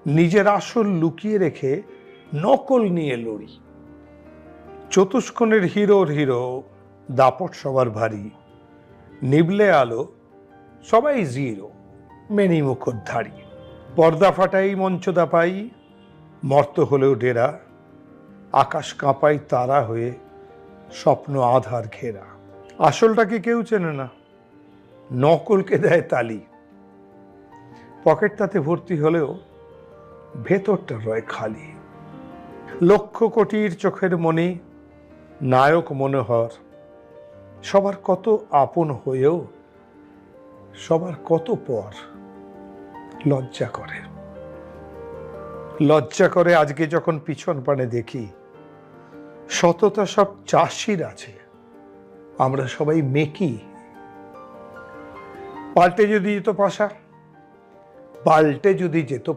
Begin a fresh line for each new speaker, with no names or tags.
নিজের আসল লুকিয়ে রেখে নকল নিয়ে লড়ি। চতুষ্কোণের হিরোর হিরো, দাপট সবার ভারী, নিবলে আলো সবাই জিরো, মেনি মুখোদ্ধারী। পর্দা ফাটাই মঞ্চ দাপাই, মর্ত হলেও ডেরা, আকাশ কাঁপাই তারা হয়ে, স্বপ্ন আধার ঘেরা। আসলটাকে কেউ চেনে না, নকলকে দেয় তালি। পকেট তাতে ভর্তি হলেও ভেতরটা রয় খালি। লক্ষ কোটির চোখের মনি, নায়ক মনোহর, সবার কত আপন হয়েও সবার কত পর। লজ্জা করে, লজ্জা করে আজকে যখন পিছন পানে দেখি, সততা সব চাষির আছে, আমরা সবাই মেকি। পাল্টে যদি যেত পাশা, পাল্টে যদি যেত